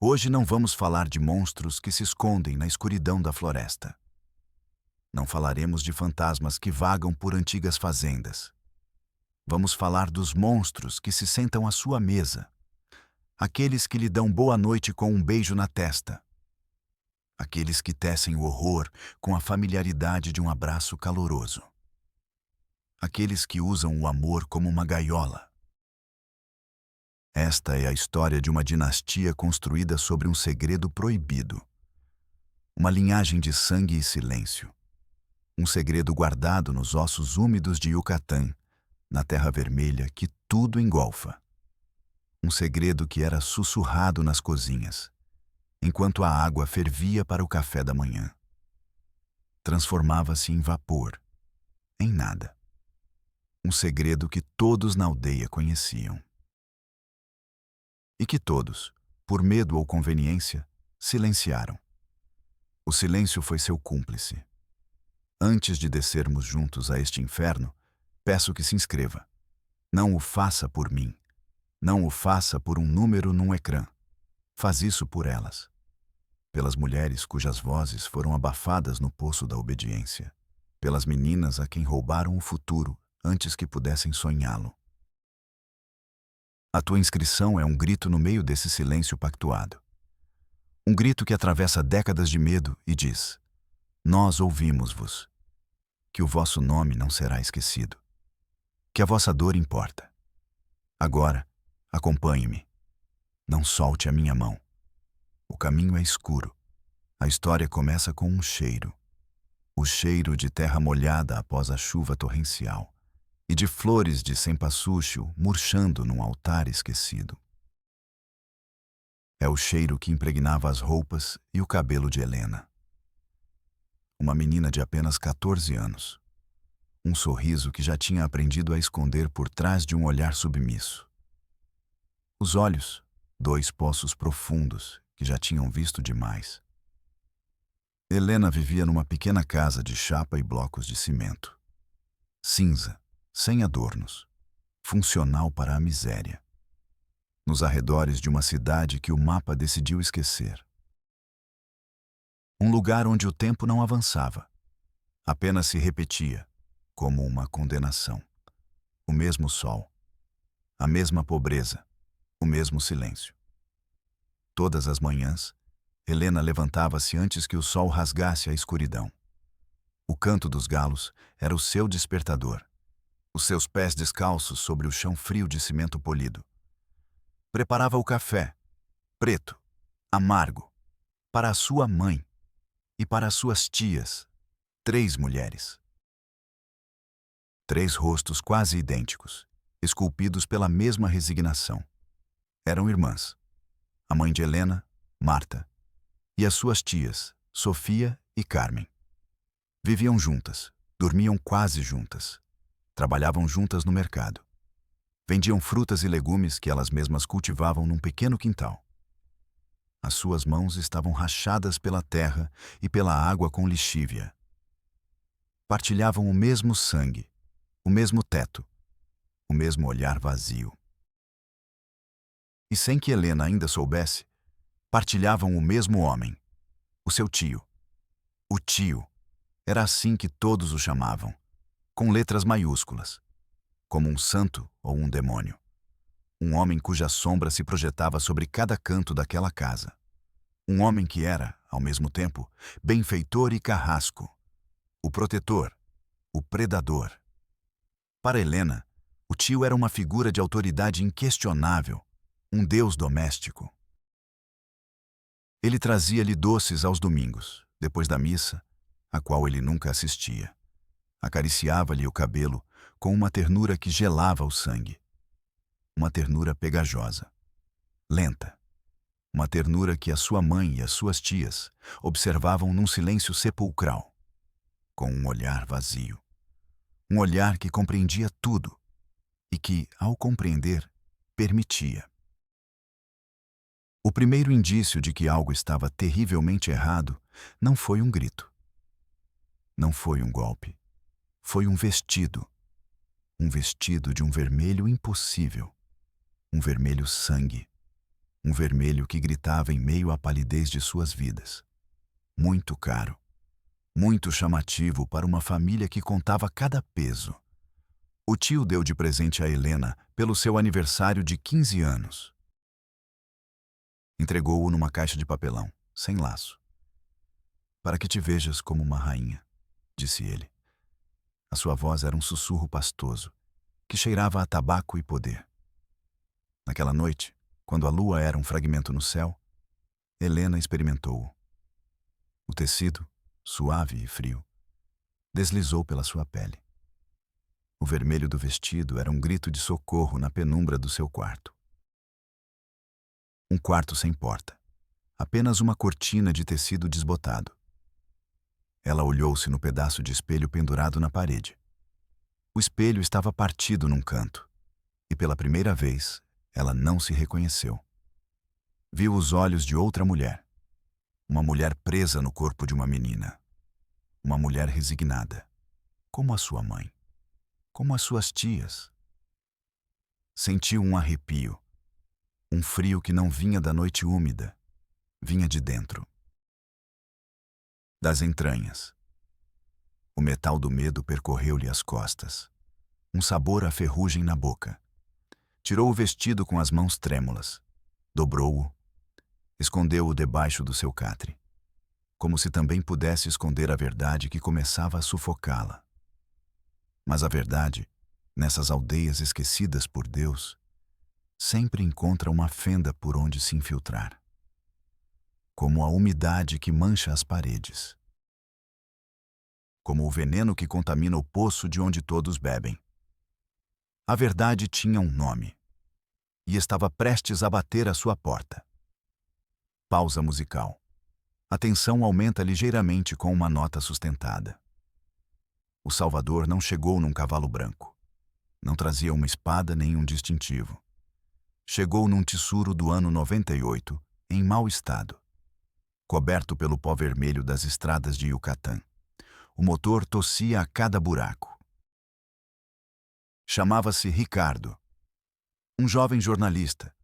Hoje não vamos falar de monstros que se escondem na escuridão da floresta. Não falaremos de fantasmas que vagam por antigas fazendas. Vamos falar dos monstros que se sentam à sua mesa. Aqueles que lhe dão boa noite com um beijo na testa. Aqueles que tecem o horror com a familiaridade de um abraço caloroso. Aqueles que usam o amor como uma gaiola. Esta é a história de uma dinastia construída sobre um segredo proibido. Uma linhagem de sangue e silêncio. Um segredo guardado nos ossos úmidos de Yucatán, na terra vermelha que tudo engolfa. Um segredo que era sussurrado nas cozinhas, enquanto a água fervia para o café da manhã. Transformava-se em vapor, em nada. Um segredo que todos na aldeia conheciam. E que todos, por medo ou conveniência, silenciaram. O silêncio foi seu cúmplice. Antes de descermos juntos a este inferno, peço que se inscreva. Não o faça por mim. Não o faça por um número num ecrã. Faz isso por elas. Pelas mulheres cujas vozes foram abafadas no poço da obediência. Pelas meninas a quem roubaram o futuro antes que pudessem sonhá-lo. A tua inscrição é um grito no meio desse silêncio pactuado. Um grito que atravessa décadas de medo e diz: nós ouvimos-vos. Que o vosso nome não será esquecido. Que a vossa dor importa. Agora, acompanhe-me. Não solte a minha mão. O caminho é escuro. A história começa com um cheiro. O cheiro de terra molhada após a chuva torrencial e de flores de cempasúchil murchando num altar esquecido. É o cheiro que impregnava as roupas e o cabelo de Helena. Uma menina de apenas 14 anos. Um sorriso que já tinha aprendido a esconder por trás de um olhar submisso. Os olhos, 2 poços profundos que já tinham visto demais. Helena vivia numa pequena casa de chapa e blocos de cimento. Cinza, sem adornos, funcional para a miséria. Nos arredores de uma cidade que o mapa decidiu esquecer. Um lugar onde o tempo não avançava, apenas se repetia, como uma condenação. O mesmo sol, a mesma pobreza, o mesmo silêncio. Todas as manhãs, Helena levantava-se antes que o sol rasgasse a escuridão. O canto dos galos era o seu despertador, os seus pés descalços sobre o chão frio de cimento polido. Preparava o café, preto, amargo, para a sua mãe e para as suas tias, 3 mulheres. 3 rostos quase idênticos, esculpidos pela mesma resignação. Eram irmãs. A mãe de Helena, Marta, e as suas tias, Sofia e Carmen. Viviam juntas, dormiam quase juntas, trabalhavam juntas no mercado. Vendiam frutas e legumes que elas mesmas cultivavam num pequeno quintal. As suas mãos estavam rachadas pela terra e pela água com lixívia. Partilhavam o mesmo sangue, o mesmo teto, o mesmo olhar vazio. E sem que Helena ainda soubesse, partilhavam o mesmo homem, o seu tio. O tio, era assim que todos o chamavam, com letras maiúsculas, como um santo ou um demônio. Um homem cuja sombra se projetava sobre cada canto daquela casa. Um homem que era, ao mesmo tempo, benfeitor e carrasco, o protetor, o predador. Para Helena, o tio era uma figura de autoridade inquestionável, um deus doméstico. Ele trazia-lhe doces aos domingos, depois da missa, a qual ele nunca assistia. Acariciava-lhe o cabelo com uma ternura que gelava o sangue. Uma ternura pegajosa, lenta. Uma ternura que a sua mãe e as suas tias observavam num silêncio sepulcral, com um olhar vazio. Um olhar que compreendia tudo e que, ao compreender, permitia. O primeiro indício de que algo estava terrivelmente errado não foi um grito. Não foi um golpe. Foi um vestido. Um vestido de um vermelho impossível. Um vermelho sangue. um vermelho que gritava em meio à palidez de suas vidas. Muito caro, muito chamativo para uma família que contava cada peso. O tio deu de presente a Helena pelo seu aniversário de 15 anos. Entregou-o numa caixa de papelão, sem laço. Para que te vejas como uma rainha, disse ele. A sua voz era um sussurro pastoso, que cheirava a tabaco e poder. Naquela noite, quando a lua era um fragmento no céu, Helena experimentou-o. O tecido, suave e frio, deslizou pela sua pele. O vermelho do vestido era um grito de socorro na penumbra do seu quarto. Um quarto sem porta, apenas uma cortina de tecido desbotado. Ela olhou-se no pedaço de espelho pendurado na parede. O espelho estava partido num canto, e pela primeira vez, ela não se reconheceu. Viu os olhos de outra mulher. Uma mulher presa no corpo de uma menina. Uma mulher resignada, como a sua mãe, como as suas tias. Sentiu um arrepio, um frio que não vinha da noite úmida, vinha de dentro. Das entranhas. O metal do medo percorreu-lhe as costas. Um sabor à ferrugem na boca. Tirou o vestido com as mãos trêmulas. Dobrou-o. Escondeu-o debaixo do seu catre. Como se também pudesse esconder a verdade que começava a sufocá-la. Mas a verdade, nessas aldeias esquecidas por Deus, sempre encontra uma fenda por onde se infiltrar. Como a umidade que mancha as paredes. Como o veneno que contamina o poço de onde todos bebem. A verdade tinha um nome. E estava prestes a bater à sua porta. Pausa musical. A tensão aumenta ligeiramente com uma nota sustentada. O Salvador não chegou num cavalo branco. Não trazia uma espada nem um distintivo. Chegou num tissuro do ano 98, em mau estado. Coberto pelo pó vermelho das estradas de Yucatán. O motor tossia a cada buraco. Chamava-se Ricardo. Um jovem jornalista,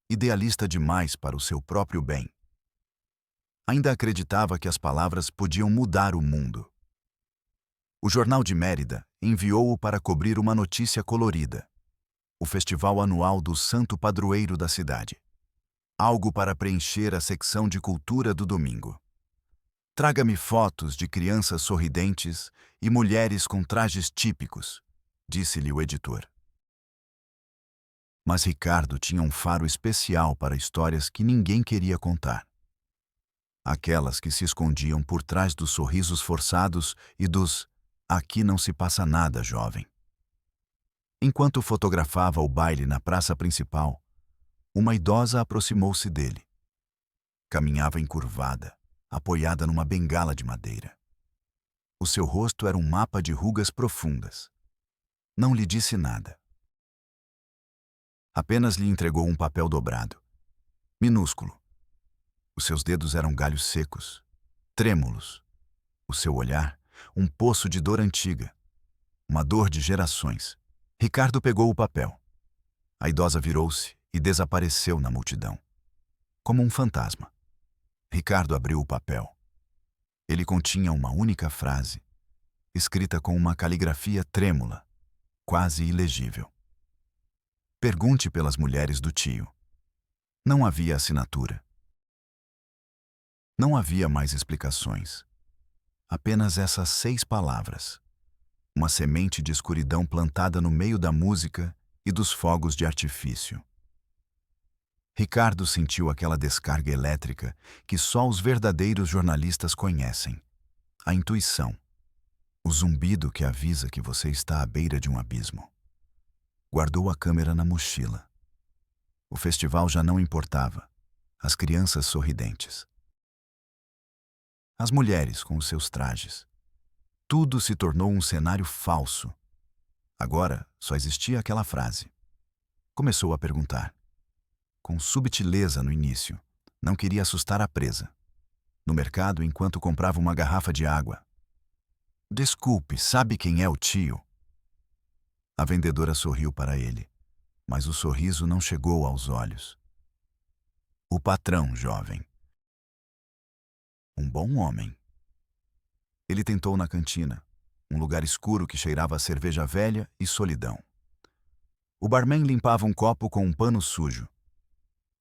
idealista demais para o seu próprio bem. Ainda acreditava que as palavras podiam mudar o mundo. O jornal de Mérida enviou-o para cobrir uma notícia colorida. O festival anual do santo padroeiro da cidade. Algo para preencher a secção de cultura do domingo. Traga-me fotos de crianças sorridentes e mulheres com trajes típicos, disse-lhe o editor. Mas Ricardo tinha um faro especial para histórias que ninguém queria contar. Aquelas que se escondiam por trás dos sorrisos forçados e dos "aqui não se passa nada, jovem". Enquanto fotografava o baile na praça principal, uma idosa aproximou-se dele. Caminhava encurvada, apoiada numa bengala de madeira. O seu rosto era um mapa de rugas profundas. Não lhe disse nada. Apenas lhe entregou um papel dobrado, minúsculo. Os seus dedos eram galhos secos, trêmulos. O seu olhar, um poço de dor antiga, uma dor de gerações. Ricardo pegou o papel. A idosa virou-se e desapareceu na multidão, como um fantasma. Ricardo abriu o papel. Ele continha uma única frase, escrita com uma caligrafia trêmula, quase ilegível. Pergunte pelas mulheres do tio. Não havia assinatura. Não havia mais explicações. Apenas essas 6 palavras. Uma semente de escuridão plantada no meio da música e dos fogos de artifício. Ricardo sentiu aquela descarga elétrica que só os verdadeiros jornalistas conhecem. A intuição. O zumbido que avisa que você está à beira de um abismo. Guardou a câmera na mochila. O festival já não importava. As crianças sorridentes. As mulheres com os seus trajes. Tudo se tornou um cenário falso. Agora só existia aquela frase. Começou a perguntar. Com subtileza no início. Não queria assustar a presa. No mercado, enquanto comprava uma garrafa de água. Desculpe, sabe quem é o tio? A vendedora sorriu para ele, mas o sorriso não chegou aos olhos. O patrão, jovem. Um bom homem. Ele tentou na cantina, um lugar escuro que cheirava a cerveja velha e solidão. O barman limpava um copo com um pano sujo.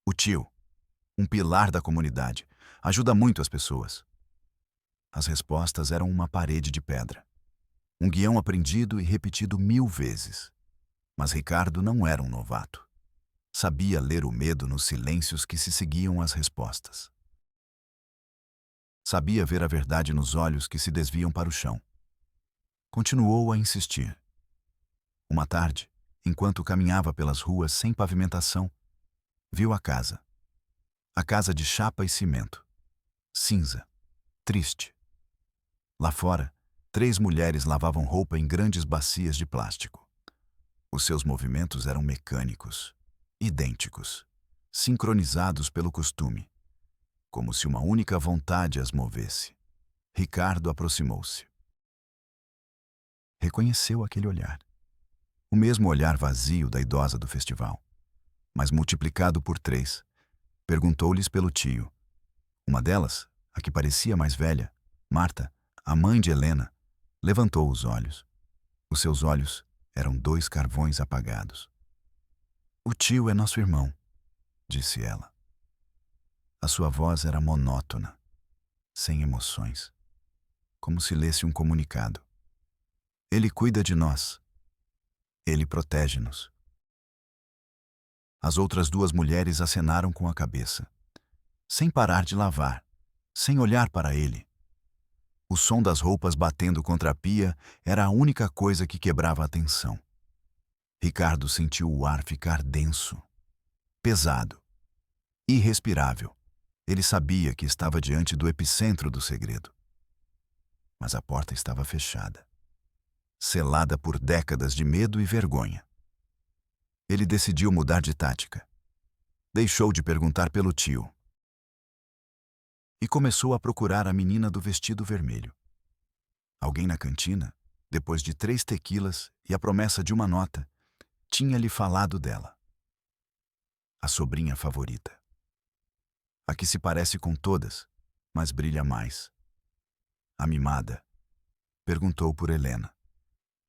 O tio, um pilar da comunidade, ajuda muito as pessoas. As respostas eram uma parede de pedra. Um guião aprendido e repetido 1000 vezes. Mas Ricardo não era um novato. Sabia ler o medo nos silêncios que se seguiam às respostas. Sabia ver a verdade nos olhos que se desviam para o chão. Continuou a insistir. Uma tarde, enquanto caminhava pelas ruas sem pavimentação, viu a casa. A casa de chapa e cimento. Cinza. Triste. Lá fora, 3 mulheres lavavam roupa em grandes bacias de plástico. Os seus movimentos eram mecânicos, idênticos, sincronizados pelo costume, como se uma única vontade as movesse. Ricardo aproximou-se. Reconheceu aquele olhar. O mesmo olhar vazio da idosa do festival, mas multiplicado por 3. Perguntou-lhes pelo tio. Uma delas, a que parecia mais velha, Marta, a mãe de Helena, levantou os olhos. Os seus olhos eram 2 carvões apagados. "O tio é nosso irmão", disse ela. A sua voz era monótona, sem emoções, como se lesse um comunicado. "Ele cuida de nós. Ele protege-nos." As outras 2 mulheres acenaram com a cabeça, sem parar de lavar, sem olhar para ele. O som das roupas batendo contra a pia era a única coisa que quebrava a tensão. Ricardo sentiu o ar ficar denso, pesado, irrespirável. Ele sabia que estava diante do epicentro do segredo. Mas a porta estava fechada, selada por décadas de medo e vergonha. Ele decidiu mudar de tática. Deixou de perguntar pelo tio e começou a procurar a menina do vestido vermelho. Alguém na cantina, depois de 3 tequilas e a promessa de uma nota, tinha-lhe falado dela. A sobrinha favorita. A que se parece com todas, mas brilha mais. A mimada. Perguntou por Helena.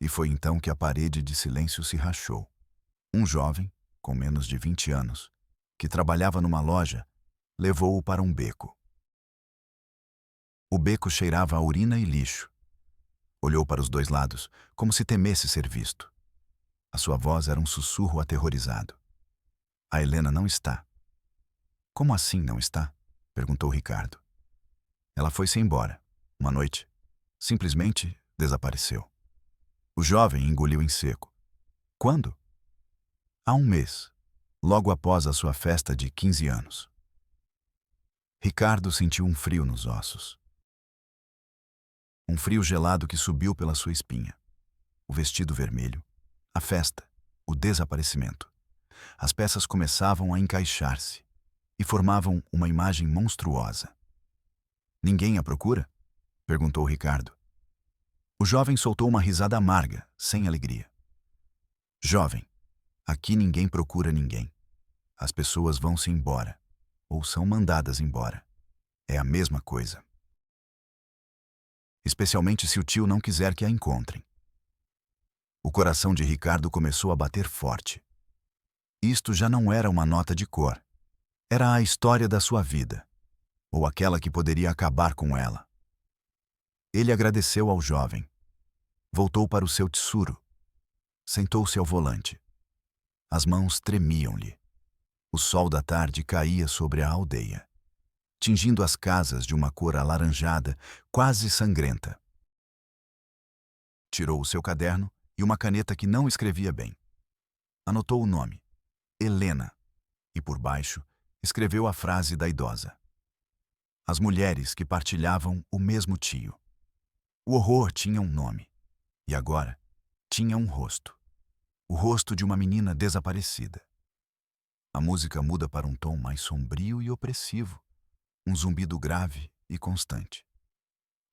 E foi então que a parede de silêncio se rachou. Um jovem, com menos de 20 anos, que trabalhava numa loja, levou-o para um beco. O beco cheirava a urina e lixo. Olhou para os 2 lados, como se temesse ser visto. A sua voz era um sussurro aterrorizado. "A Helena não está." "Como assim não está?" perguntou Ricardo. "Ela foi-se embora, uma noite. Simplesmente desapareceu." O jovem engoliu em seco. "Quando?" "Há 1 mês, logo após a sua festa de 15 anos." Ricardo sentiu um frio nos ossos. Um frio gelado que subiu pela sua espinha. O vestido vermelho, a festa, o desaparecimento. As peças começavam a encaixar-se e formavam uma imagem monstruosa. "Ninguém a procura?" perguntou Ricardo. O jovem soltou uma risada amarga, sem alegria. "Jovem, aqui ninguém procura ninguém. As pessoas vão-se embora, ou são mandadas embora. É a mesma coisa. Especialmente se o tio não quiser que a encontrem." O coração de Ricardo começou a bater forte. Isto já não era uma nota de cor. Era a história da sua vida, ou aquela que poderia acabar com ela. Ele agradeceu ao jovem. Voltou para o seu tsuru. Sentou-se ao volante. As mãos tremiam-lhe. O sol da tarde caía sobre a aldeia, tingindo as casas de uma cor alaranjada, quase sangrenta. Tirou o seu caderno e uma caneta que não escrevia bem. Anotou o nome, Helena, e por baixo escreveu a frase da idosa. As mulheres que partilhavam o mesmo tio. O horror tinha um nome, e agora tinha um rosto. O rosto de uma menina desaparecida. A música muda para um tom mais sombrio e opressivo, um zumbido grave e constante.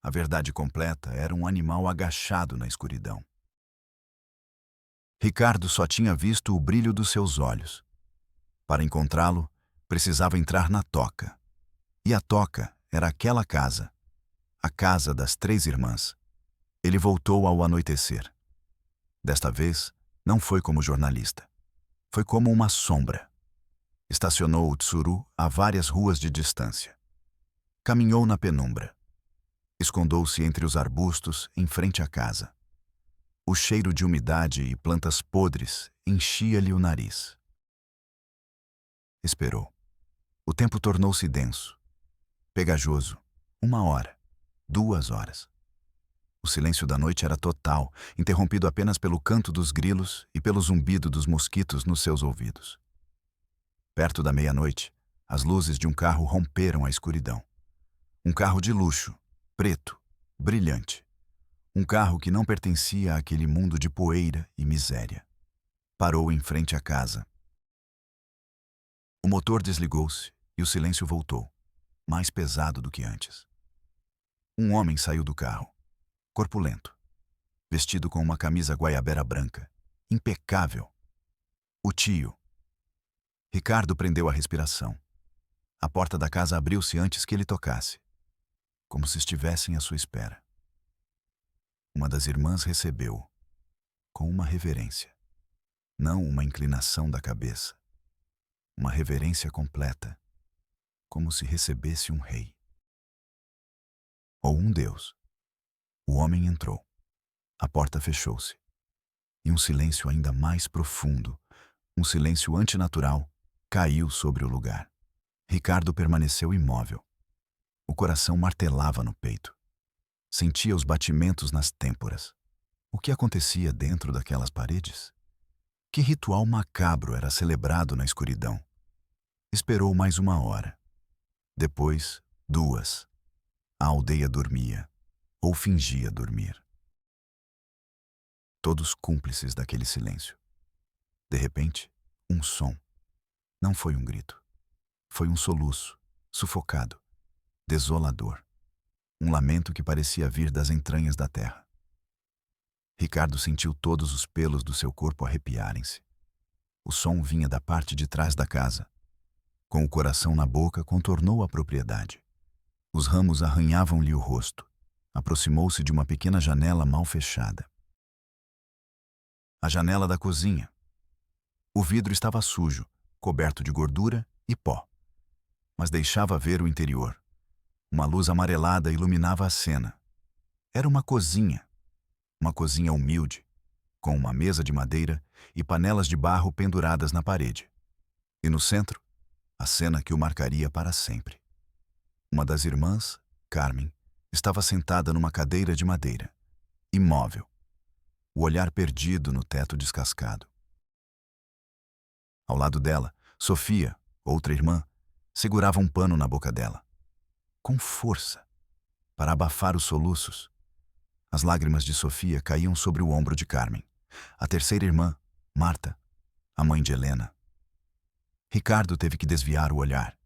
A verdade completa era um animal agachado na escuridão. Ricardo só tinha visto o brilho dos seus olhos. Para encontrá-lo, Precisava entrar na toca. E a toca era aquela casa, a casa das 3 irmãs. Ele voltou ao anoitecer. Desta vez, não foi como jornalista. Foi como uma sombra. Estacionou o Tsuru a várias ruas de distância. Caminhou na penumbra. Escondeu-se entre os arbustos em frente à casa. O cheiro de umidade e plantas podres enchia-lhe o nariz. Esperou. O tempo tornou-se denso, pegajoso. 1 hora, 2 horas. O silêncio da noite era total, interrompido apenas pelo canto dos grilos e pelo zumbido dos mosquitos nos seus ouvidos. Perto da meia-noite, as luzes de um carro romperam a escuridão. Um carro de luxo, preto, brilhante. Um carro que não pertencia àquele mundo de poeira e miséria. Parou em frente à casa. O motor desligou-se e o silêncio voltou, mais pesado do que antes. Um homem saiu do carro, corpulento, vestido com uma camisa guaiabera branca, impecável. O tio. Ricardo prendeu a respiração. A porta da casa abriu-se antes que ele tocasse, como se estivessem à sua espera. Uma das irmãs recebeu-o, com uma reverência. Não uma inclinação da cabeça. Uma reverência completa, como se recebesse um rei. Ou um deus. O homem entrou. A porta fechou-se. E um silêncio ainda mais profundo, um silêncio antinatural, caiu sobre o lugar. Ricardo permaneceu imóvel. O coração martelava no peito. Sentia os batimentos nas têmporas. O que acontecia dentro daquelas paredes? Que ritual macabro era celebrado na escuridão? Esperou mais 1 hora. Depois, 2. A aldeia dormia, ou fingia dormir. Todos cúmplices daquele silêncio. De repente, um som. Não foi um grito. Foi um soluço, sufocado, desolador. Um lamento que parecia vir das entranhas da terra. Ricardo sentiu todos os pelos do seu corpo arrepiarem-se. O som vinha da parte de trás da casa. Com o coração na boca, contornou a propriedade. Os ramos arranhavam-lhe o rosto. Aproximou-se de uma pequena janela mal fechada. A janela da cozinha. O vidro estava sujo, coberto de gordura e pó, mas deixava ver o interior. Uma luz amarelada iluminava a cena. Era uma cozinha humilde, com uma mesa de madeira e panelas de barro penduradas na parede. E no centro, a cena que o marcaria para sempre. Uma das irmãs, Carmen, estava sentada numa cadeira de madeira, imóvel, o olhar perdido no teto descascado. Ao lado dela, Sofia, outra irmã, segurava um pano na boca dela, com força, para abafar os soluços. As lágrimas de Sofia caíam sobre o ombro de Carmen, a terceira irmã, Marta, a mãe de Helena. Ricardo teve que desviar o olhar.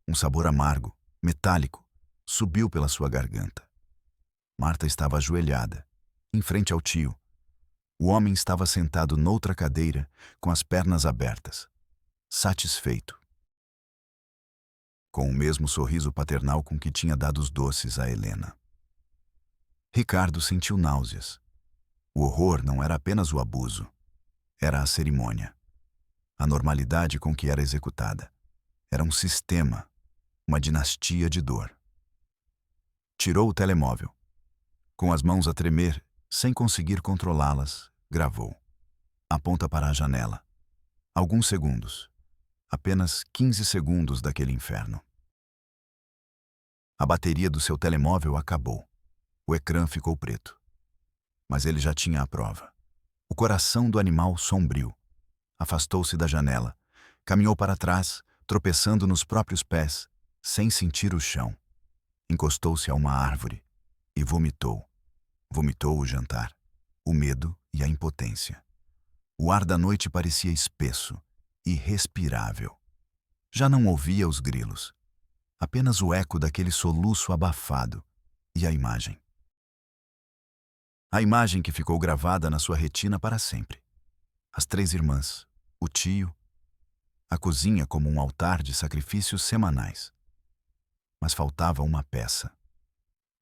Um sabor amargo, metálico, subiu pela sua garganta. Marta estava ajoelhada, em frente ao tio. O homem estava sentado noutra cadeira, com as pernas abertas, satisfeito, com o mesmo sorriso paternal com que tinha dado os doces a Helena. Ricardo sentiu náuseas. O horror não era apenas o abuso, era a cerimônia. A normalidade com que era executada. Era um sistema, uma dinastia de dor. Tirou o telemóvel. Com as mãos a tremer, sem conseguir controlá-las, gravou. Aponta para a janela. Alguns segundos. Apenas 15 segundos daquele inferno. A bateria do seu telemóvel acabou. O ecrã ficou preto. Mas ele já tinha a prova. O coração do animal sombrio. Afastou-se da janela. Caminhou para trás, tropeçando nos próprios pés, sem sentir o chão. Encostou-se a uma árvore e vomitou. Vomitou o jantar, o medo e a impotência. O ar da noite parecia espesso, irrespirável. Já não ouvia os grilos. Apenas o eco daquele soluço abafado e a imagem. A imagem que ficou gravada na sua retina para sempre. As 3 irmãs, o tio, a cozinha como um altar de sacrifícios semanais. Mas faltava uma peça.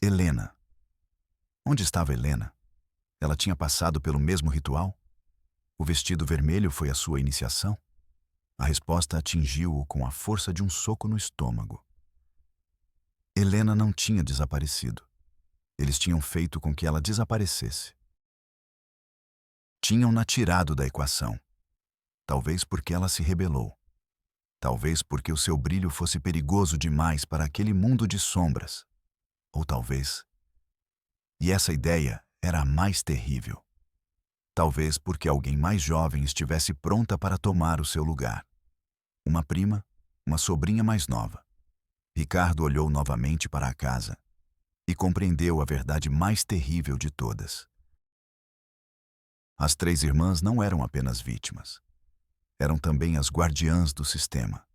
Helena. Onde estava Helena? Ela tinha passado pelo mesmo ritual? O vestido vermelho foi a sua iniciação? A resposta atingiu-o com a força de um soco no estômago. Helena não tinha desaparecido. Eles tinham feito com que ela desaparecesse. Tinham-na tirado da equação. Talvez porque ela se rebelou. Talvez porque o seu brilho fosse perigoso demais para aquele mundo de sombras. Ou talvez... E essa ideia era a mais terrível. Talvez porque alguém mais jovem estivesse pronta para tomar o seu lugar. Uma prima, uma sobrinha mais nova. Ricardo olhou novamente para a casa e compreendeu a verdade mais terrível de todas. As 3 irmãs não eram apenas vítimas. Eram também as guardiãs do sistema.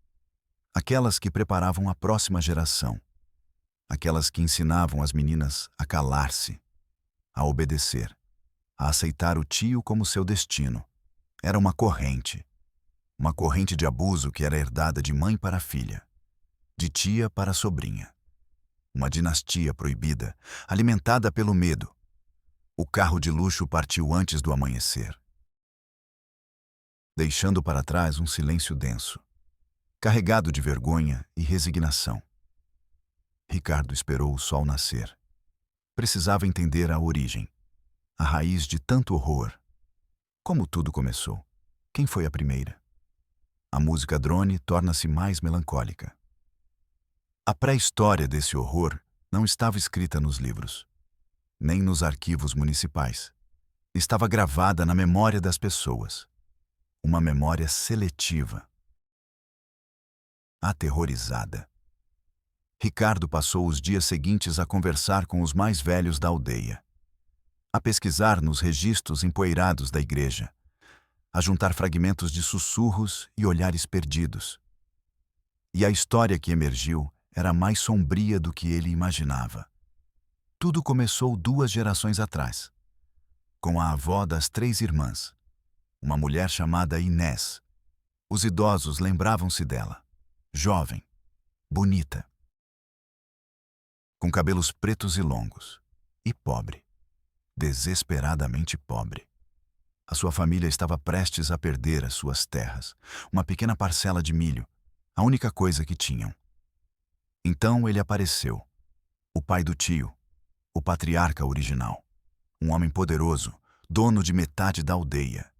Aquelas que preparavam a próxima geração. Aquelas que ensinavam as meninas a calar-se, a obedecer, a aceitar o tio como seu destino. Era uma corrente de abuso que era herdada de mãe para filha, de tia para sobrinha. Uma dinastia proibida, alimentada pelo medo. O carro de luxo partiu antes do amanhecer, deixando para trás um silêncio denso, carregado de vergonha e resignação. Ricardo esperou o sol nascer. Precisava entender a origem, a raiz de tanto horror. Como tudo começou? Quem foi a primeira? A música drone torna-se mais melancólica. A pré-história desse horror não estava escrita nos livros, nem nos arquivos municipais. Estava gravada na memória das pessoas. Uma memória seletiva. Aterrorizada. Ricardo passou os dias seguintes a conversar com os mais velhos da aldeia, a pesquisar nos registros empoeirados da igreja, a juntar fragmentos de sussurros e olhares perdidos. E a história que emergiu era mais sombria do que ele imaginava. Tudo começou 2 gerações atrás, com a avó das 3 irmãs, uma mulher chamada Inés. Os idosos lembravam-se dela, jovem, bonita, com cabelos pretos e longos, e pobre, desesperadamente pobre. A sua família estava prestes a perder as suas terras, uma pequena parcela de milho, a única coisa que tinham. Então ele apareceu, o pai do tio, o patriarca original, um homem poderoso, dono de metade da aldeia.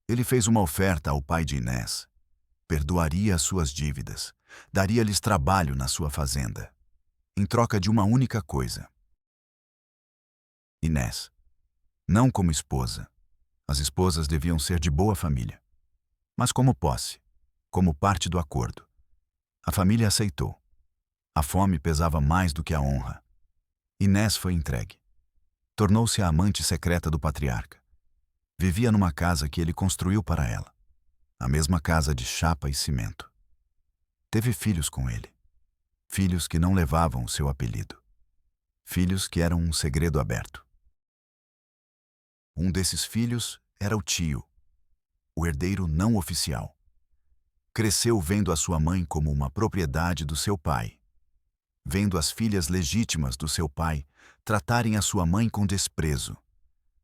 Ele fez uma oferta ao pai de Inés. Perdoaria as suas dívidas, daria-lhes trabalho na sua fazenda, em troca de uma única coisa. Inés. Não como esposa. As esposas deviam ser de boa família. Mas como posse, como parte do acordo. A família aceitou. A fome pesava mais do que a honra. Inés foi entregue. Tornou-se a amante secreta do patriarca. Vivia numa casa que ele construiu para ela. A mesma casa de chapa e cimento. Teve filhos com ele. Filhos que não levavam o seu apelido. Filhos que eram um segredo aberto. Um desses filhos era o tio, o herdeiro não oficial. Cresceu vendo a sua mãe como uma propriedade do seu pai. Vendo as filhas legítimas do seu pai tratarem a sua mãe com desprezo.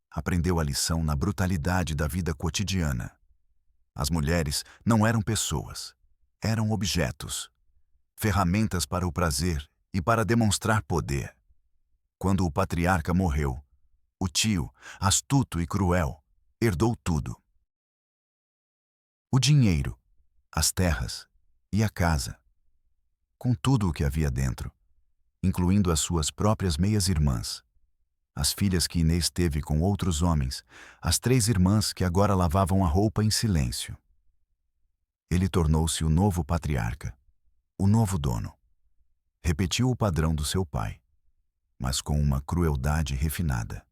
Aprendeu a lição na brutalidade da vida cotidiana. As mulheres não eram pessoas, eram objetos, ferramentas para o prazer e para demonstrar poder. Quando o patriarca morreu, o tio, astuto e cruel, herdou tudo. O dinheiro, as terras e a casa, com tudo o que havia dentro, incluindo as suas próprias meias-irmãs, as filhas que Inês teve com outros homens, as 3 irmãs que agora lavavam a roupa em silêncio. Ele tornou-se o novo patriarca, o novo dono. Repetiu o padrão do seu pai, mas com uma crueldade refinada,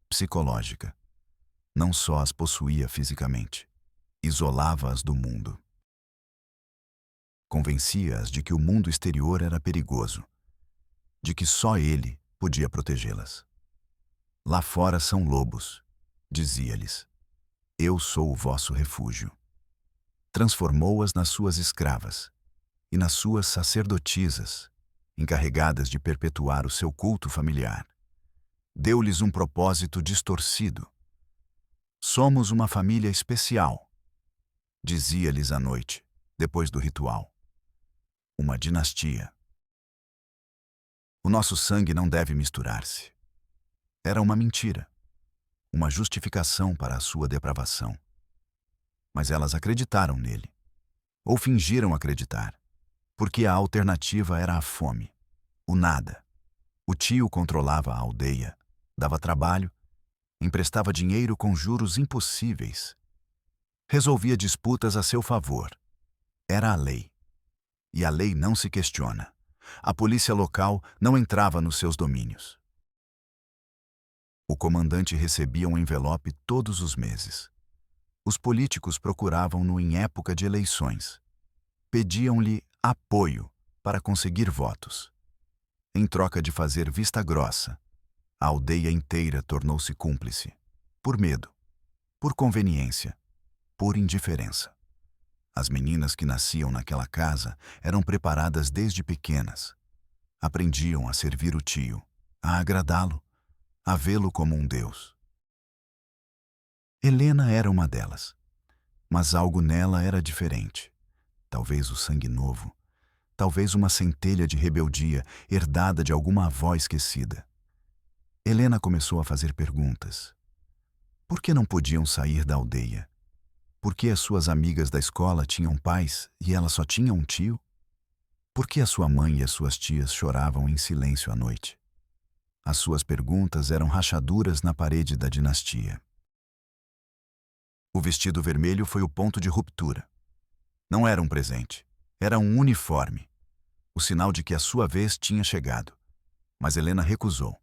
psicológica. Não só as possuía fisicamente, isolava-as do mundo. Convencia-as de que o mundo exterior era perigoso, de que só ele podia protegê-las. Lá fora são lobos, dizia-lhes. Eu sou o vosso refúgio. transformou-as nas suas escravas e nas suas sacerdotisas, encarregadas de perpetuar o seu culto familiar. Deu-lhes um propósito distorcido. Somos uma família especial, dizia-lhes à noite, depois do ritual. Uma dinastia. O nosso sangue não deve misturar-se. Era uma mentira, uma justificação para a sua depravação. Mas elas acreditaram nele, ou fingiram acreditar, porque a alternativa era a fome, o nada. O tio controlava a aldeia, dava trabalho, emprestava dinheiro com juros impossíveis. Resolvia disputas a seu favor. Era a lei. E a lei não se questiona. A polícia local não entrava nos seus domínios. O comandante recebia um envelope todos os meses. Os políticos procuravam-no em época de eleições. Pediam-lhe apoio para conseguir votos. Em troca de fazer vista grossa, a aldeia inteira tornou-se cúmplice. Por medo, por conveniência, por indiferença. As meninas que nasciam naquela casa eram preparadas desde pequenas. Aprendiam a servir o tio, a agradá-lo, a vê-lo como um deus. Helena era uma delas, mas algo nela era diferente. Talvez o sangue novo, talvez uma centelha de rebeldia herdada de alguma avó esquecida. Helena começou a fazer perguntas. Por que não podiam sair da aldeia? Por que as suas amigas da escola tinham pais e ela só tinha um tio? Por que a sua mãe e as suas tias choravam em silêncio à noite? As suas perguntas eram rachaduras na parede da dinastia. O vestido vermelho foi o ponto de ruptura. Não era um presente, era um uniforme, o sinal de que a sua vez tinha chegado. Mas Helena recusou.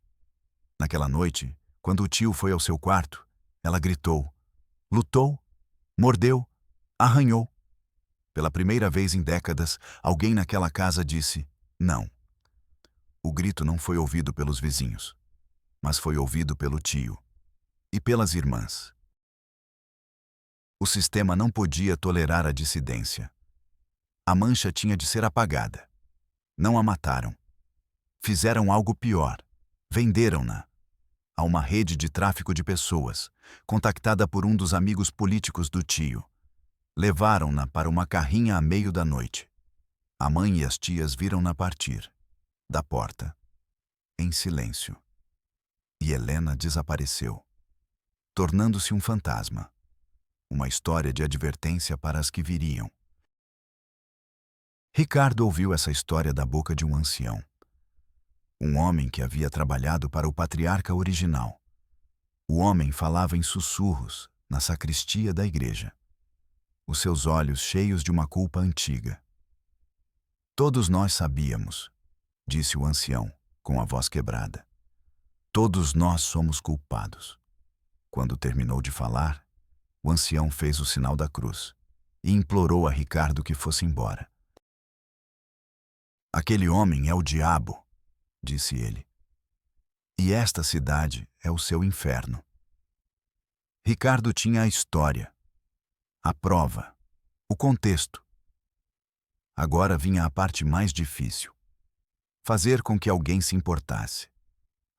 Naquela noite, quando o tio foi ao seu quarto, ela gritou, lutou, mordeu, arranhou. Pela primeira vez em décadas, alguém naquela casa disse não. O grito não foi ouvido pelos vizinhos, mas foi ouvido pelo tio e pelas irmãs. O sistema não podia tolerar a dissidência. A mancha tinha de ser apagada. Não a mataram. Fizeram algo pior. Venderam-na a uma rede de tráfico de pessoas, contactada por um dos amigos políticos do tio. Levaram-na para uma carrinha à meio da noite. A mãe e as tias viram-na partir, da porta, em silêncio. E Helena desapareceu, tornando-se um fantasma. Uma história de advertência para as que viriam. Ricardo ouviu essa história da boca de um ancião. Um homem que havia trabalhado para o patriarca original. O homem falava em sussurros na sacristia da igreja. Os seus olhos cheios de uma culpa antiga. Todos nós sabíamos, disse o ancião, com a voz quebrada. Todos nós somos culpados. Quando terminou de falar, o ancião fez o sinal da cruz e implorou a Ricardo que fosse embora. Aquele homem é o diabo, disse ele. E esta cidade é o seu inferno. Ricardo tinha a história, a prova, o contexto. Agora vinha a parte mais difícil. Fazer com que alguém se importasse.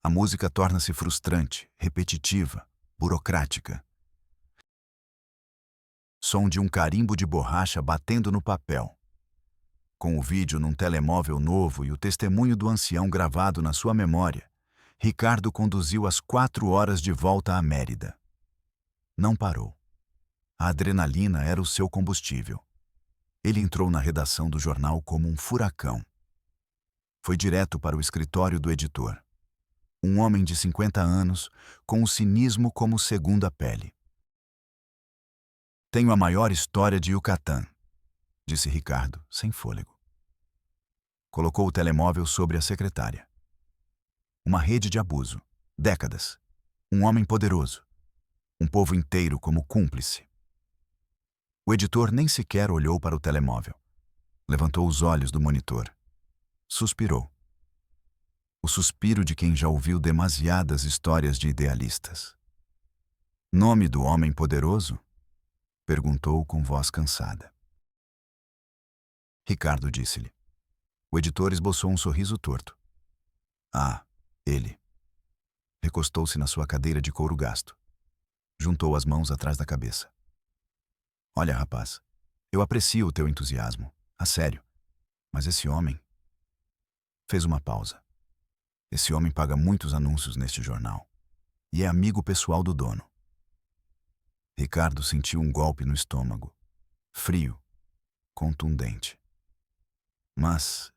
A música torna-se frustrante, repetitiva, burocrática. Som de um carimbo de borracha batendo no papel. Com o vídeo num telemóvel novo e o testemunho do ancião gravado na sua memória, Ricardo conduziu às 4 horas de volta a Mérida. Não parou. A adrenalina era o seu combustível. Ele entrou na redação do jornal como um furacão. Foi direto para o escritório do editor. Um homem de 50 anos, com o cinismo como segunda pele. Tenho a maior história de Yucatán, disse Ricardo, sem fôlego. Colocou o telemóvel sobre a secretária. Uma rede de abuso. Décadas. Um homem poderoso. Um povo inteiro como cúmplice. O editor nem sequer olhou para o telemóvel. Levantou os olhos do monitor. Suspirou. O suspiro de quem já ouviu demasiadas histórias de idealistas. Nome do homem poderoso? Perguntou com voz cansada. Ricardo disse-lhe. O editor esboçou um sorriso torto. Ah, ele. Recostou-se na sua cadeira de couro gasto. Juntou as mãos atrás da cabeça. Olha, rapaz, eu aprecio o teu entusiasmo, a sério. Mas esse homem... Fez uma pausa. Esse homem paga muitos anúncios neste jornal. E é amigo pessoal do dono. Ricardo sentiu um golpe no estômago. Frio, contundente. Mas...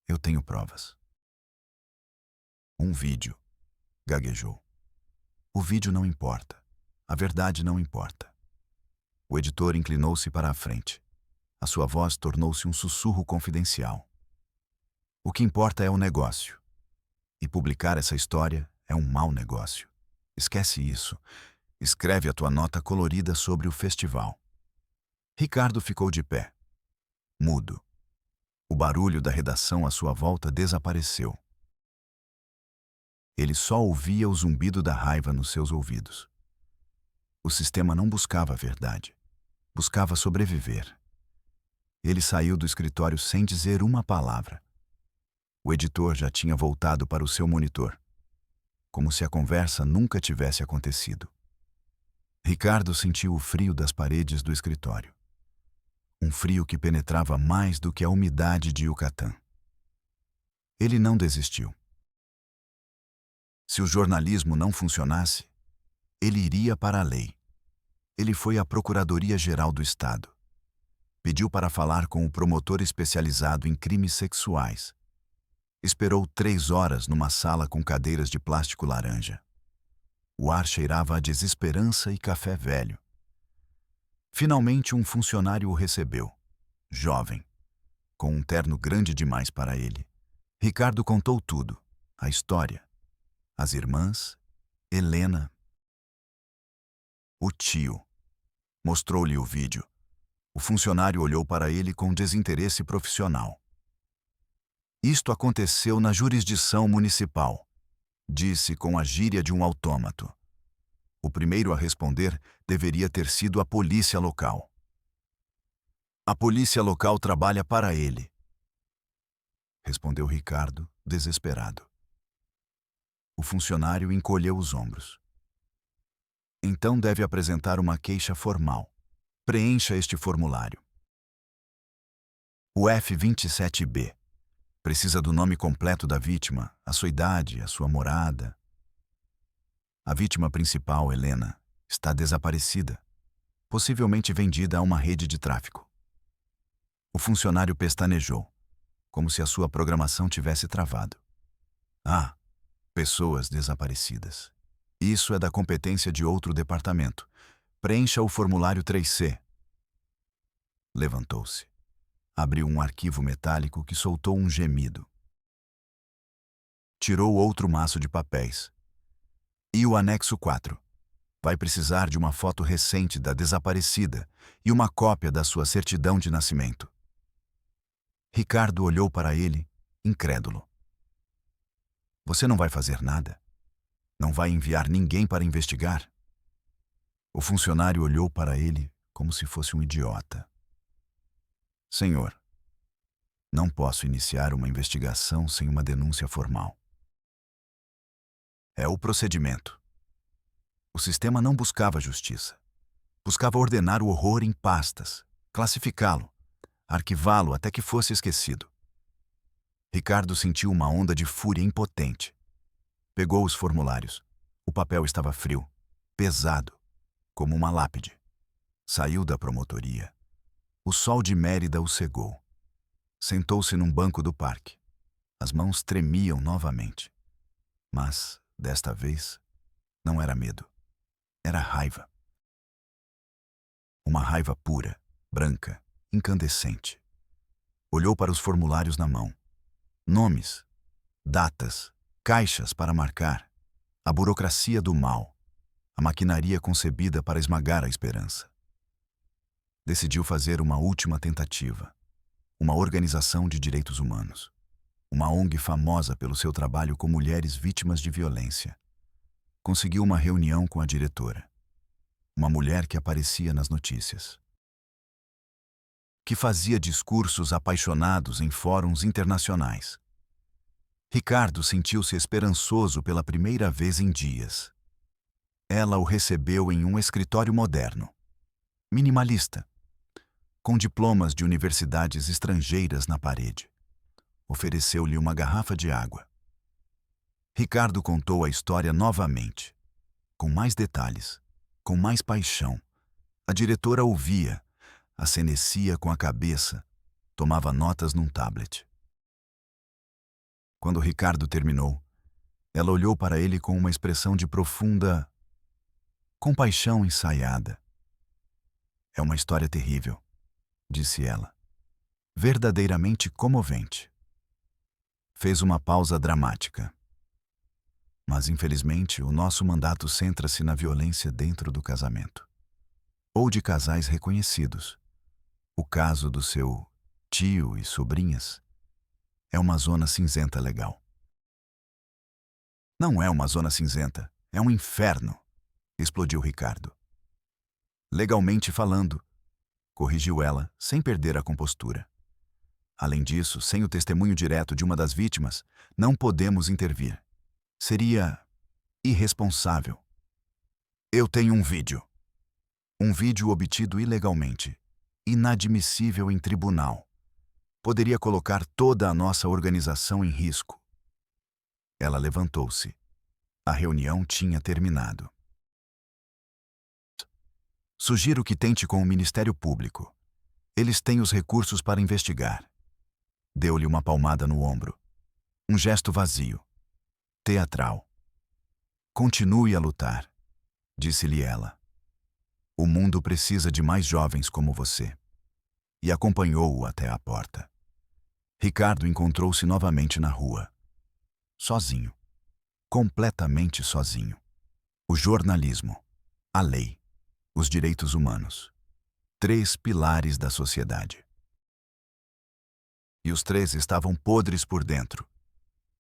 eu tenho provas. Um vídeo, gaguejou. O vídeo não importa. A verdade não importa. O editor inclinou-se para a frente. A sua voz tornou-se um sussurro confidencial. O que importa é o negócio. E publicar essa história é um mau negócio. Esquece isso. Escreve a tua nota colorida sobre o festival. Ricardo ficou de pé, mudo. O barulho da redação à sua volta desapareceu. Ele só ouvia o zumbido da raiva nos seus ouvidos. O sistema não buscava a verdade. Buscava sobreviver. Ele saiu do escritório sem dizer uma palavra. O editor já tinha voltado para o seu monitor, como se a conversa nunca tivesse acontecido. Ricardo sentiu o frio das paredes do escritório. Um frio que penetrava mais do que a umidade de Yucatán. Ele não desistiu. Se o jornalismo não funcionasse, ele iria para a lei. Ele foi à Procuradoria-Geral do Estado. Pediu para falar com o promotor especializado em crimes sexuais. Esperou 3 horas numa sala com cadeiras de plástico laranja. O ar cheirava a desesperança e café velho. Finalmente um funcionário o recebeu, jovem, com um terno grande demais para ele. Ricardo contou tudo, a história, as irmãs, Helena, o tio. Mostrou-lhe o vídeo. O funcionário olhou para ele com desinteresse profissional. Isto aconteceu na jurisdição municipal, disse com a gíria de um autômato. O primeiro a responder deveria ter sido a polícia local. A polícia local trabalha para ele, respondeu Ricardo, desesperado. O funcionário encolheu os ombros. Então deve apresentar uma queixa formal. Preencha este formulário. O F27B. Precisa do nome completo da vítima, a sua idade, a sua morada. A vítima principal, Helena, está desaparecida, possivelmente vendida a uma rede de tráfico. O funcionário pestanejou, como se a sua programação tivesse travado. Ah, pessoas desaparecidas. Isso é da competência de outro departamento. Preencha o formulário 3C. Levantou-se. Abriu um arquivo metálico que soltou um gemido. Tirou outro maço de papéis. E o anexo 4. Vai precisar de uma foto recente da desaparecida e uma cópia da sua certidão de nascimento. Ricardo olhou para ele, incrédulo. Você não vai fazer nada? Não vai enviar ninguém para investigar? O funcionário olhou para ele como se fosse um idiota. Senhor, não posso iniciar uma investigação sem uma denúncia formal. É o procedimento. O sistema não buscava justiça. Buscava ordenar o horror em pastas, classificá-lo, arquivá-lo até que fosse esquecido. Ricardo sentiu uma onda de fúria impotente. Pegou os formulários. O papel estava frio, pesado, como uma lápide. Saiu da promotoria. O sol de Mérida o cegou. Sentou-se num banco do parque. As mãos tremiam novamente. Mas, desta vez, não era medo. Era raiva. Uma raiva pura, branca, incandescente. Olhou para os formulários na mão. Nomes, datas, caixas para marcar. A burocracia do mal. A maquinaria concebida para esmagar a esperança. Decidiu fazer uma última tentativa. Uma organização de direitos humanos. Uma ONG famosa pelo seu trabalho com mulheres vítimas de violência. Conseguiu uma reunião com a diretora. Uma mulher que aparecia nas notícias. que fazia discursos apaixonados em fóruns internacionais. Ricardo sentiu-se esperançoso pela primeira vez em dias. Ela o recebeu em um escritório moderno, minimalista, com diplomas de universidades estrangeiras na parede. Ofereceu-lhe uma garrafa de água. Ricardo contou a história novamente, com mais detalhes, com mais paixão. A diretora ouvia, acenecia com a cabeça, tomava notas num tablet. Quando Ricardo terminou, ela olhou para ele com uma expressão de profunda compaixão ensaiada. É uma história terrível, disse ela. Verdadeiramente comovente. Fez uma pausa dramática. Mas, infelizmente, o nosso mandato centra-se na violência dentro do casamento. Ou de casais reconhecidos. O caso do seu tio e sobrinhas é uma zona cinzenta legal. Não é uma zona cinzenta, é um inferno, explodiu Ricardo. Legalmente falando, corrigiu ela, sem perder a compostura. Além disso, sem o testemunho direto de uma das vítimas, não podemos intervir. Seria irresponsável. Eu tenho um vídeo. Um vídeo obtido ilegalmente, inadmissível em tribunal. Poderia colocar toda a nossa organização em risco. Ela levantou-se. A reunião tinha terminado. Sugiro que tente com o Ministério Público. Eles têm os recursos para investigar. Deu-lhe uma palmada no ombro. Um gesto vazio, teatral. Continue a lutar, disse-lhe ela. O mundo precisa de mais jovens como você. E acompanhou-o até a porta. Ricardo encontrou-se novamente na rua. Sozinho. Completamente sozinho. O jornalismo, a lei, os direitos humanos. 3 pilares da sociedade. E os 3 estavam podres por dentro.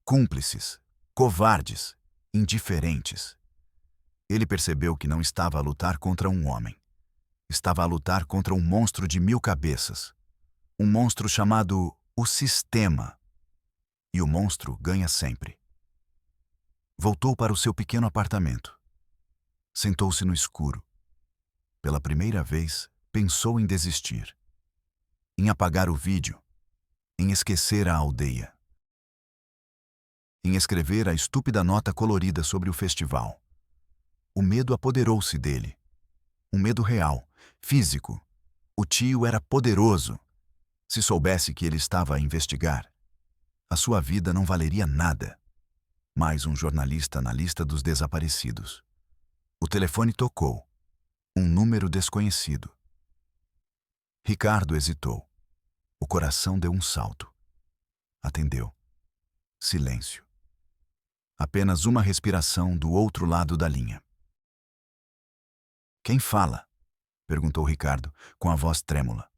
Cúmplices, covardes, indiferentes. Ele percebeu que não estava a lutar contra um homem. Estava a lutar contra um monstro de 1000 cabeças. Um monstro chamado o Sistema. E o monstro ganha sempre. Voltou para o seu pequeno apartamento. Sentou-se no escuro. Pela primeira vez, pensou em desistir. Em apagar o vídeo. Em esquecer a aldeia. Em escrever a estúpida nota colorida sobre o festival. O medo apoderou-se dele. Um medo real, físico. O tio era poderoso. Se soubesse que ele estava a investigar, a sua vida não valeria nada. Mais um jornalista na lista dos desaparecidos. O telefone tocou. Um número desconhecido. Ricardo hesitou. O coração deu um salto. Atendeu. Silêncio. Apenas uma respiração do outro lado da linha. Quem fala? Perguntou Ricardo, com a voz trêmula.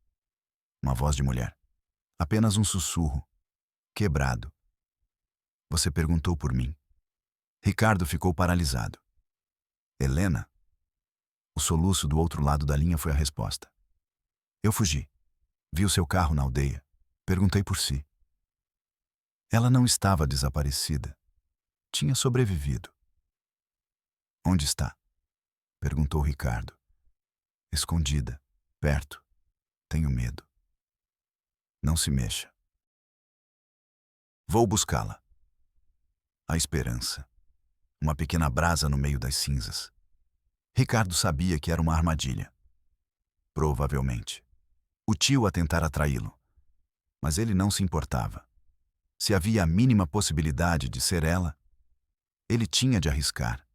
Uma voz de mulher. Apenas um sussurro. Quebrado. Você perguntou por mim. Ricardo ficou paralisado. Helena? O soluço do outro lado da linha foi a resposta. Eu fugi. Vi o seu carro na aldeia. Perguntei por si. Ela não estava desaparecida. Tinha sobrevivido. Onde está? Perguntou Ricardo. Escondida, perto. Tenho medo. Não se mexa. Vou buscá-la. A esperança. Uma pequena brasa no meio das cinzas. Ricardo sabia que era uma armadilha. Provavelmente. O tio a tentar atraí-lo. Mas ele não se importava. Se havia a mínima possibilidade de ser ela, ele tinha de arriscar,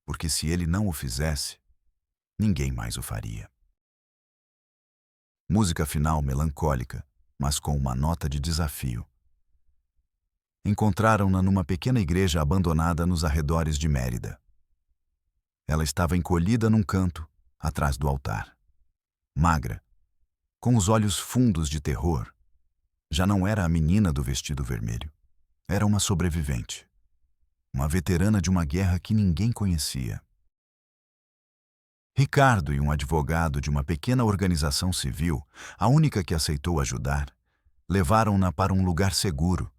porque se ele não o fizesse, ninguém mais o faria. Música final melancólica, mas com uma nota de desafio. Encontraram-na numa pequena igreja abandonada nos arredores de Mérida. Ela estava encolhida num canto, atrás do altar. Magra, com os olhos fundos de terror. Já não era a menina do vestido vermelho. Era uma sobrevivente. Uma veterana de uma guerra que ninguém conhecia. Ricardo e um advogado de uma pequena organização civil, a única que aceitou ajudar, levaram-na para um lugar seguro,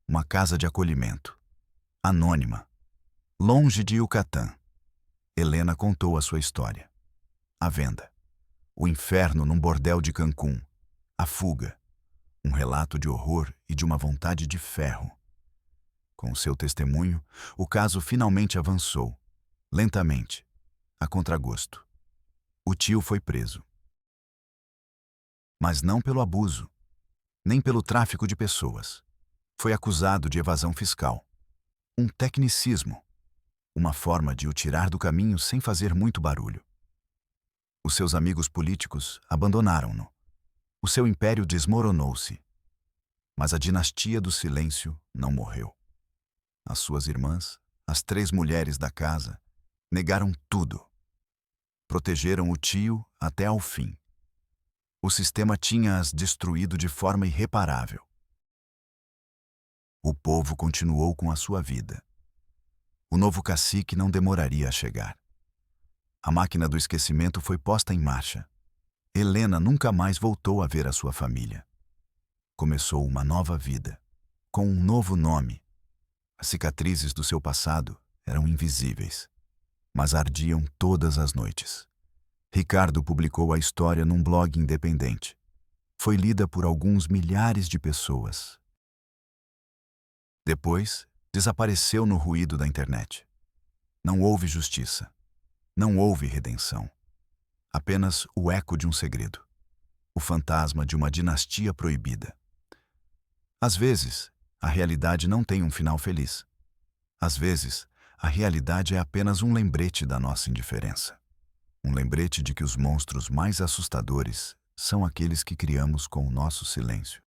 uma casa de acolhimento, anônima, longe de Yucatán. Helena contou a sua história. A venda. O inferno num bordel de Cancún. A fuga. Um relato de horror e de uma vontade de ferro. Com seu testemunho, o caso finalmente avançou, lentamente, a contragosto. O tio foi preso. Mas não pelo abuso, nem pelo tráfico de pessoas. Foi acusado de evasão fiscal. Um tecnicismo, uma forma de o tirar do caminho sem fazer muito barulho. Os seus amigos políticos abandonaram-no. O seu império desmoronou-se. Mas a dinastia do silêncio não morreu. As suas irmãs, as 3 mulheres da casa, negaram tudo. Protegeram o tio até ao fim. O sistema tinha-as destruído de forma irreparável. O povo continuou com a sua vida. O novo cacique não demoraria a chegar. A máquina do esquecimento foi posta em marcha. Helena nunca mais voltou a ver a sua família. Começou uma nova vida, com um novo nome. As cicatrizes do seu passado eram invisíveis, mas ardiam todas as noites. Ricardo publicou a história num blog independente. Foi lida por alguns milhares de pessoas. Depois, desapareceu no ruído da internet. Não houve justiça. Não houve redenção. Apenas o eco de um segredo. O fantasma de uma dinastia proibida. Às vezes, a realidade não tem um final feliz. Às vezes, a realidade é apenas um lembrete da nossa indiferença. Um lembrete de que os monstros mais assustadores são aqueles que criamos com o nosso silêncio.